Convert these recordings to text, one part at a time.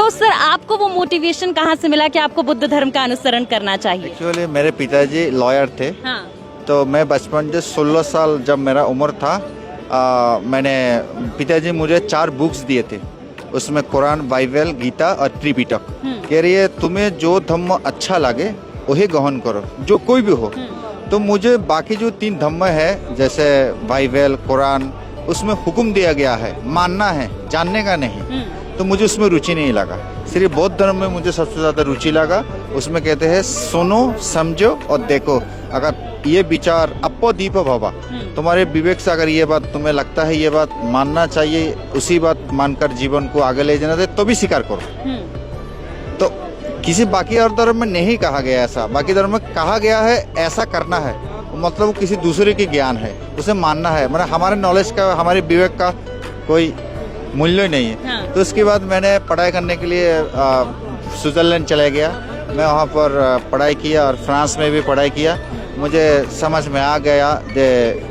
तो सर आपको वो मोटिवेशन कहाँ से मिला कि आपको बुद्ध धर्म का अनुसरण करना चाहिए? एक्चुअली मेरे पिताजी लॉयर थे। हाँ। तो मैं बचपन से 16 साल जब मेरा उम्र था, मैंने पिताजी मुझे 4 बुक्स दिए थे। उसमें कुरान, बाइबल, गीता और त्रिपिटक। कह रही है तुम्हें जो धम्म अच्छा लगे वही ग्रहण करो, जो कोई भी हो। तो मुझे बाकी जो 3 धम्म है जैसे बाइबल, कुरान, उसमें हुक्म दिया गया है, मानना है, जानने का नहीं। तो मुझे उसमें रुचि नहीं लगा। सिर्फ बौद्ध धर्म में मुझे सबसे ज्यादा रुचि लगा। उसमें कहते हैं सुनो, समझो और देखो। अगर ये विचार अपो दीप भवा, तुम्हारे विवेक से अगर ये बात तुम्हें लगता है ये बात मानना चाहिए, उसी बात मानकर जीवन को आगे ले जाना दे, तो भी स्वीकार करो। तो किसी बाकी और धर्म में नहीं कहा गया ऐसा। बाकी धर्म में कहा गया है ऐसा करना है, मतलब वो किसी दूसरे की ज्ञान है, उसे मानना है। मतलब हमारे नॉलेज का, हमारे विवेक का कोई मूल्य नहीं है। हाँ। तो उसके बाद मैंने पढ़ाई करने के लिए स्विट्जरलैंड चला गया। मैं वहाँ पर पढ़ाई किया और फ्रांस में भी पढ़ाई किया। मुझे समझ में आ गया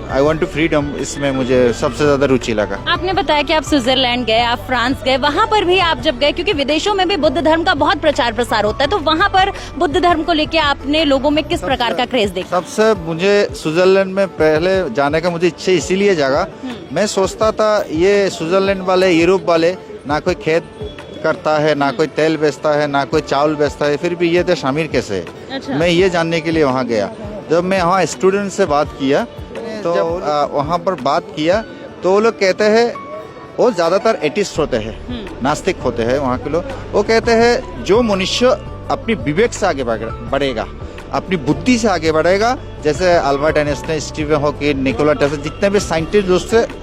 आई वांट टू फ्रीडम, इसमें मुझे सबसे ज्यादा रुचि लगा। आपने बताया कि आप स्विट्जरलैंड गए, आप फ्रांस गए, वहाँ पर भी आप जब गए, क्योंकि विदेशों में भी बुद्ध धर्म का बहुत प्रचार प्रसार होता है, तो वहाँ पर बुद्ध धर्म को लेके आपने लोगों में किस प्रकार का क्रेज देखा? सबसे मुझे स्विट्जरलैंड में पहले जाने का मुझे इच्छा इसीलिए जागा, मैं सोचता था ये स्विट्जरलैंड वाले, यूरोप वाले ना कोई खेत करता है, ना कोई तेल बेचता है, ना कोई चावल बेचता है, फिर भी ये देश अमीर कैसे है। अच्छा। मैं ये जानने के लिए वहाँ गया। जब मैं वहाँ स्टूडेंट से बात किया तो वहाँ पर बात किया तो वो लोग कहते हैं, वो ज़्यादातर एथिस्ट होते हैं, नास्तिक होते हैं वहाँ के लोग। वो कहते हैं जो मनुष्य अपनी विवेक से आगे बढ़ेगा, अपनी बुद्धि से आगे बढ़ेगा, जैसे Albert Einstein, Stephen Hawking, Nikola Tesla, जितने भी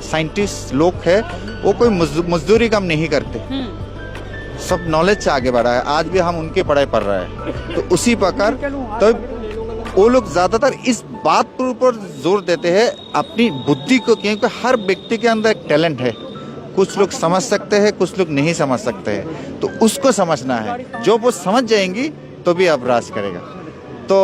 साइंटिस्ट लोग हैं, वो कोई मजदूरी काम नहीं करते, सब नॉलेज से आगे बढ़ा है। आज भी हम उनकी पढ़ाई पढ़ रहे हैं। तो उसी प्रकार तो वो लोग ज्यादातर इस बात पर ऊपर जोर देते हैं अपनी बुद्धि को, क्योंकि हर व्यक्ति के अंदर एक टैलेंट है। कुछ लोग समझ सकते हैं, कुछ लोग नहीं समझ सकते हैं, तो उसको समझना है। जो वो समझ जाएंगी तो भी अब राज करेगा। तो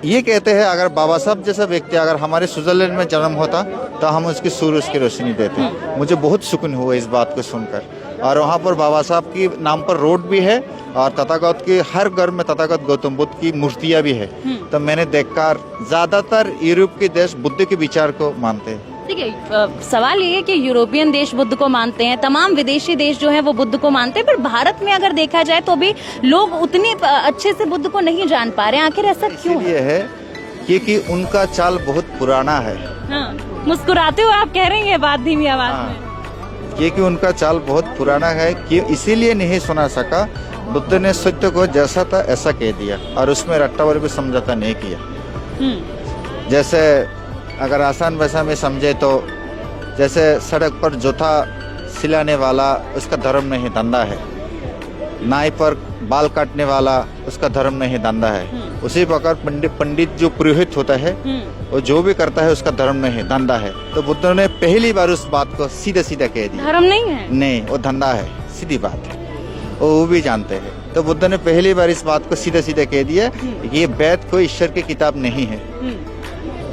ये कहते हैं अगर बाबा साहब जैसा व्यक्ति अगर हमारे स्विट्जरलैंड में जन्म होता तो हम उसकी सूरज की रोशनी देते। मुझे बहुत सुकून हुआ इस बात को सुनकर। और वहाँ पर बाबा साहब की नाम पर रोड भी है और तथागत की हर घर में तथागत गौतम बुद्ध की मूर्तियाँ भी है। तो मैंने देखकर ज्यादातर यूरोप के देश बुद्ध के विचार को मानते हैं। ठीक है, सवाल ये है कि यूरोपियन देश बुद्ध को मानते हैं, तमाम विदेशी देश जो है वो बुद्ध को मानते हैं, पर भारत में अगर देखा जाए तो भी लोग उतने अच्छे से बुद्ध को नहीं जान पा रहे हैं। आखिर ऐसा क्यों है? क्योंकि उनका चाल बहुत पुराना है। हाँ, मुस्कुराते हुए आप कह रहे हैं बात धीमी आवाज में। क्योंकि उनका चाल बहुत पुराना है, कि इसीलिए नहीं सुना सका। बुद्ध ने सत्य को जैसा था ऐसा कह दिया और उसमें रट्टावर भी समझौता नहीं किया। जैसे अगर आसान भाषा में समझे तो जैसे सड़क पर जूता सिलाने वाला उसका धर्म नहीं धंधा है, नाई पर बाल काटने वाला उसका धर्म नहीं धंधा है, उसी प्रकार पंडित जो पुरोहित होता है वो जो भी करता है उसका धर्म नहीं धंधा है। तो बुद्ध ने पहली बार उस बात को सीधा सीधा कह दिया, धर्म नहीं है, नहीं वो धंधा है, सीधी बात है, वो भी जानते हैं। तो बुद्ध ने पहली बार इस बात को सीधा सीधा कह दिया, ये वेद कोई ईश्वर की किताब नहीं है।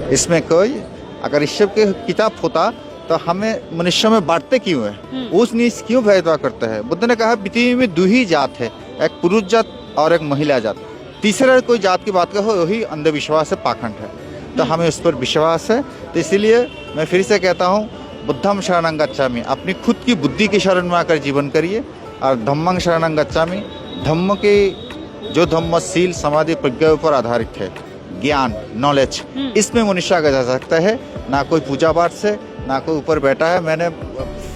इसमें कोई अगर ईश्वर की किताब होता तो हमें मनुष्यों में बांटते क्यों है, उस नीच क्यों भेदभाव करते हैं। बुद्ध ने कहा पृथ्वी में 2 ही जात है, एक पुरुष जात और एक महिला जात, तीसरा कोई जात की बात कहो वही अंधविश्वास है, पाखंड है। तो हमें उस पर विश्वास है। तो इसलिए मैं फिर से कहता हूँ बुद्धम शरणं गच्छामि, अपनी खुद की बुद्धि की शरण में आकर जीवन करिए। और धम्मं शरणं गच्छामि, धम्म के जो धम्म शील समाधि प्रज्ञा पर आधारित है, ज्ञान नॉलेज, इसमें मनुष्य आगे जा सकता है। ना कोई पूजा पाठ से, ना कोई ऊपर बैठा है। मैंने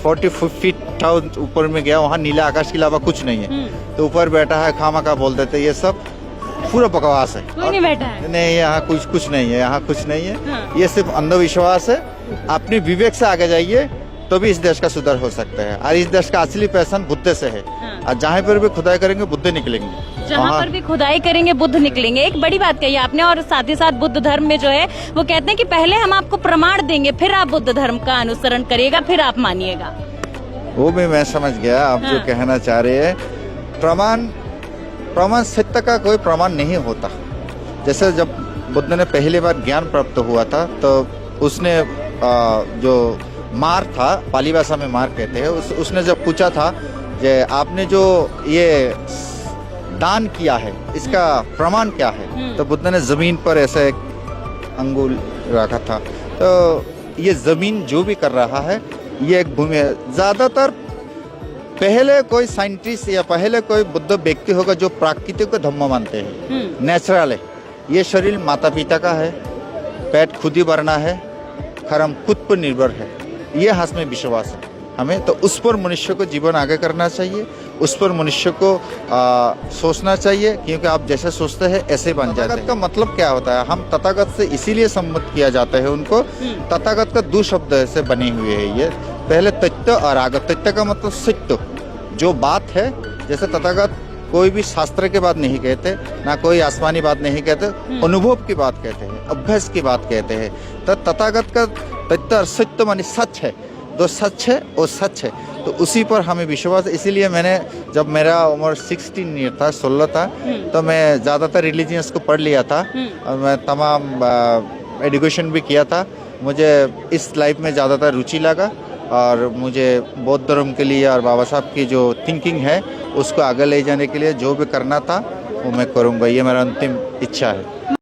40 फीट ऊपर में गया, वहाँ नीला आकाश के अलावा कुछ नहीं है। तो ऊपर बैठा है खामा का बोल देते, ये सब पूरा बकवास है। कोई नहीं बैठा है। नहीं, यहाँ कुछ नहीं है, यहाँ कुछ नहीं है। ये सिर्फ अंधविश्वास है। अपने विवेक से आगे जाइए तो भी इस देश का सुधार हो सकता है। और इस देश का असली पहचान बुद्ध से है। और जहाँ पर भी खुदाई करेंगे बुद्ध निकलेंगे, जहाँ पर भी खुदाई करेंगे बुद्ध निकलेंगे। एक बड़ी बात कही आपने। और साथ ही साथ बुद्ध धर्म में जो है वो कहते हैं कि पहले हम आपको प्रमाण देंगे, फिर आप बुद्ध धर्म का अनुसरण करिएगा, फिर आप मानिएगा। वो भी मैं समझ गया आप जो कहना चाह रहे हैं। प्रमाण सत्य का कोई प्रमाण नहीं होता। जैसे जब बुद्ध ने पहली बार ज्ञान प्राप्त हुआ था तो उसने जो मार था, पाली भाषा में मार कहते हैं, उसने जब पूछा था जे आपने जो ये दान किया है इसका प्रमाण क्या है? तो बुद्ध ने जमीन पर ऐसा एक अंगुल रखा था। तो ये जमीन जो भी कर रहा है ये एक भूमि है। ज्यादातर पहले कोई साइंटिस्ट या पहले कोई बुद्ध व्यक्ति होगा जो प्राकृतिक को धम्म मानते हैं, नेचुरल है। ये शरीर माता पिता का है, पेट खुद ही भरना है, खर्म खुद पर निर्भर है, ये हाथ में विश्वास है हमें। तो उस पर मनुष्य को जीवन आगे करना चाहिए, उस पर मनुष्य को सोचना चाहिए, क्योंकि आप जैसे सोचते हैं ऐसे बन जाते हैं। का मतलब क्या होता है? हम तथागत से इसीलिए सम्मत किया जाता है उनको। तथागत का दो शब्द से बने हुए हैं ये, पहले तत्व और आगत। तत्व का मतलब सत्य, जो बात है। जैसे तथागत कोई भी शास्त्र की बात नहीं कहते, ना कोई आसमानी बात नहीं कहते, अनुभव की बात कहते हैं, अभ्यास की बात कहते हैं। तो तथागत का तत्व और सत्य मानी सच है, तो सच है और सच है, तो उसी पर हमें विश्वास। इसीलिए मैंने जब मेरा उम्र 16 ईयर था, 16 था, तो मैं ज़्यादातर रिलीजियंस को पढ़ लिया था और मैं तमाम एजुकेशन भी किया था। मुझे इस लाइफ में ज़्यादातर रुचि लगा और मुझे बौद्ध धर्म के लिए और बाबा साहब की जो थिंकिंग है उसको आगे ले जाने के लिए जो भी करना था वो मैं करूँगा, ये मेरा अंतिम इच्छा है।